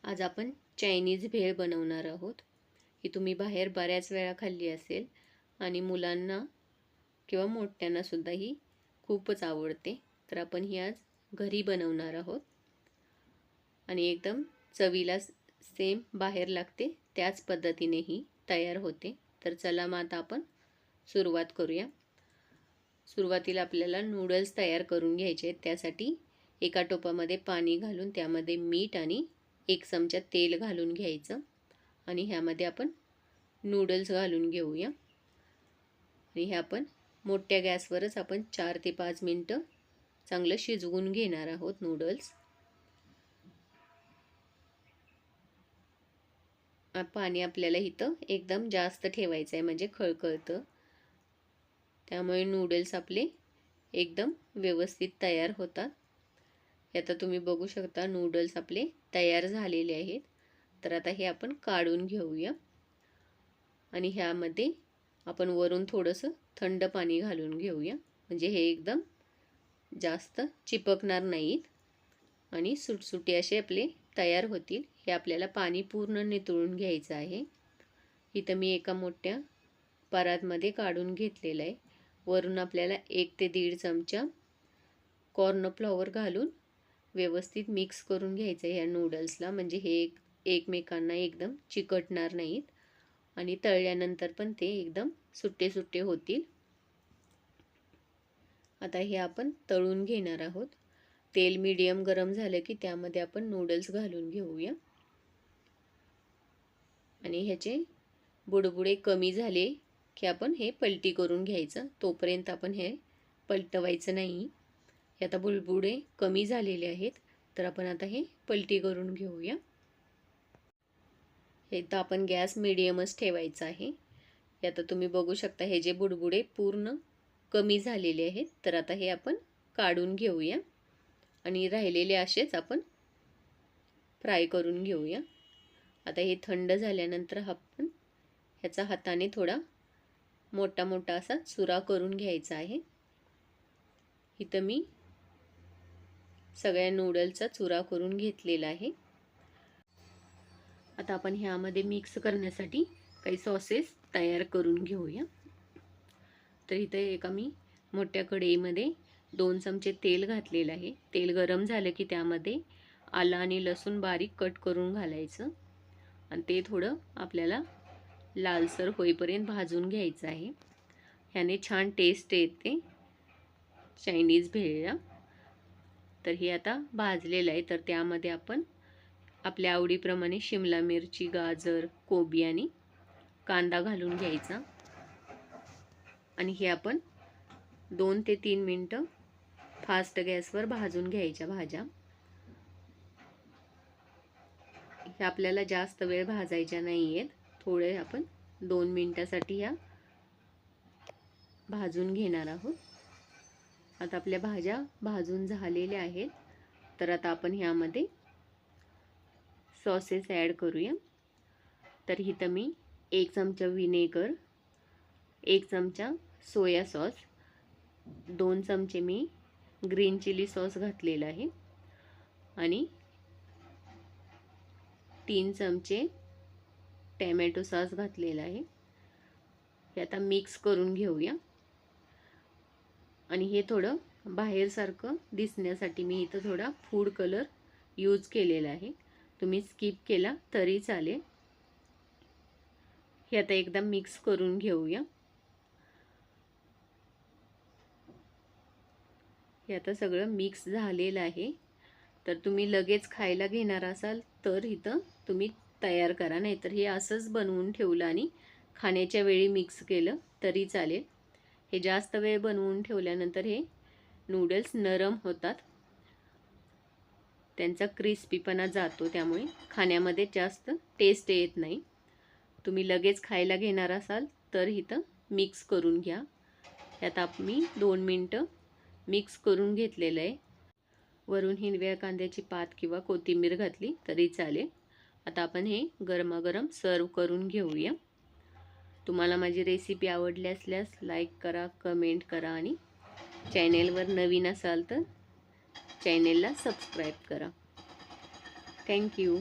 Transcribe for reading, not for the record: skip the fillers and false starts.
आज आपण चायनीज भेळ बनवणार आहोत. ही तुम्ही बाहेर बऱ्याच वेळा खाल्ली असेल आणि मुलांना किंवा मोठ्यांनासुद्धा ही खूपच आवडते. तर आपण ही आज घरी बनवणार आहोत आणि एकदम चवीला सेम बाहेर लागते त्याच पद्धतीने ही तयार होते. तर चला मग आता आपण सुरुवात करूया. सुरुवातीला आपल्याला नूडल्स तयार करून घ्यायचे आहेत. त्यासाठी एका टोपामध्ये पाणी घालून त्यामध्ये मीठ आणि 1 चमचा तेल घालून घ्यायचं आणि ह्यामध्ये आपण नूडल्स घालून घेऊया. आणि हे आपण मोठ्या गॅसवरच आपण 4 ते 5 मिनटं चांगलं शिजवून घेणार आहोत नूडल्स. पाणी आपल्याला इथं एकदम जास्त ठेवायचं आहे म्हणजे खळखळतं. त्यामुळे नूडल्स आपले एकदम व्यवस्थित तयार होतात. आता तुम्ही बघू शकता नूडल्स आपले तयार झालेले आहेत. तर आता हे आपण काढून घेऊया आणि ह्यामध्ये आपण वरून थोडंसं थंड पाणी घालून घेऊया म्हणजे हे एकदम जास्त चिपकणार नाहीत आणि सुटसुटी असे आपले तयार होतील. हे आपल्याला पाणी पूर्ण नितळून घ्यायचं आहे. इथं मी एका मोठ्या परातमध्ये काढून घेतलेलं आहे. वरून आपल्याला 1 ते 1.5 चमचा कॉर्नफ्लॉवर घालून व्यवस्थित मिक्स करून घ्यायचं ह्या नूडल्सला म्हणजे हे एकमेकांना एकदम चिकटणार नाहीत आणि तळल्यानंतर पण ते एकदम सुट्टे सुट्टे होतील. आता हे आपण तळून घेणार आहोत. तेल मीडियम गरम झालं की त्यामध्ये आपण नूडल्स घालून घेऊया आणि ह्याचे बुडबुडे कमी झाले की आपण हे पलटी करून घ्यायचं. तोपर्यंत आपण हे पलटवायचं नाही. हे आता बुडबुडे कमी झालेले आहेत तर आपण आता हे पलटी करून घेऊया. हे तर आपण गॅस मीडियमच ठेवायचा आहे. हे आता तुम्ही बघू शकता हे जे बुडबुडे पूर्ण कमी झालेले आहेत. तर आता हे आपण काढून घेऊया आणि राहिलेले असेच आपण फ्राय करून घेऊया. आता हे थंड झाल्यानंतर आपण ह्याचा हाताने थोडा मोठा मोठा असा चुरा करून घ्यायचा आहे. इथं मी सगळ्या नूडल्सचा चुरा करून घेतलेला आहे. आता आपण ह्यामध्ये मिक्स करण्यासाठी काही सॉसेस तयार करून घेऊया. तर इथे एका मी मोठ्या कढईमध्ये 2 चमचे तेल घातलेलं आहे. तेल गरम झालं की त्यामध्ये आलं आणि लसूण बारीक कट करून घालायचं आणि ते थोडं आपल्याला लालसर होईपर्यंत भाजून घ्यायचं आहे. ह्याने छान टेस्ट येते चायनीज भेळला. तर हे आता भाजलेलं आहे. तर त्यामध्ये आपण आपल्या आवडीप्रमाणे शिमला मिरची, गाजर, कोबी आणि कांदा घालून घ्यायचा आणि हे आपण 2 ते 3 मिनटं फास्ट गॅसवर भाजून घ्यायच्या भाज्या. हे आपल्याला जास्त वेळ भाजायच्या नाही आहेत. थोडे आपण 2 मिनटासाठी ह्या भाजून घेणार आहोत. आता आपल्या भाज्या भाजून झालेल्या आहेत. तर आता आपण ह्यामध्ये सॉसेस ॲड करूया. तर इथं मी 1 चमचा व्हिनेगर, 1 चमचा सोया सॉस, 2 चमचे मी ग्रीन चिली सॉस घातलेला आहे आणि 3 चमचे टॅमॅटो सॉस घातलेला आहे. हे आता मिक्स करून घेऊया आणि हे थोडं बाहेरसारखं दिसण्यासाठी मी इथं थोडा फूड कलर यूज केलेला आहे. तुम्ही स्किप केला तरी चालेल. हे आता एकदम मिक्स करून घेऊया. हे आता सगळं मिक्स झालेलं आहे. तर तुम्ही लगेच खायला घेणार असाल तर इथं तुम्ही तयार करा, नाहीतर हे असंच बनवून ठेवलं आणि खाण्याच्या वेळी मिक्स केलं तरी चालेल. हे जास्त वेळ बनवून ठेवल्यानंतर हे नूडल्स नरम होतात, त्यांचा क्रिस्पीपणा जातो, त्यामुळे खाण्यामध्ये जास्त टेस्ट येत नाही. तुम्ही लगेच खायला घेणार असाल तर इथं मिक्स करून घ्या. यात मी 2 मिनटं मिक्स करून घेतलेलं आहे. वरून हिरव्या कांद्याची पात किंवा कोथिंबीर घातली तरी चालेल. आता आपण हे गरमागरम सर्व करून घेऊया. तुम्हाला माझी रेसिपी आवडली असल्यास लाईक करा, कमेंट करा आणि चॅनेलवर नवीन असाल तर चॅनेलला सबस्क्राईब करा. थँक्यू.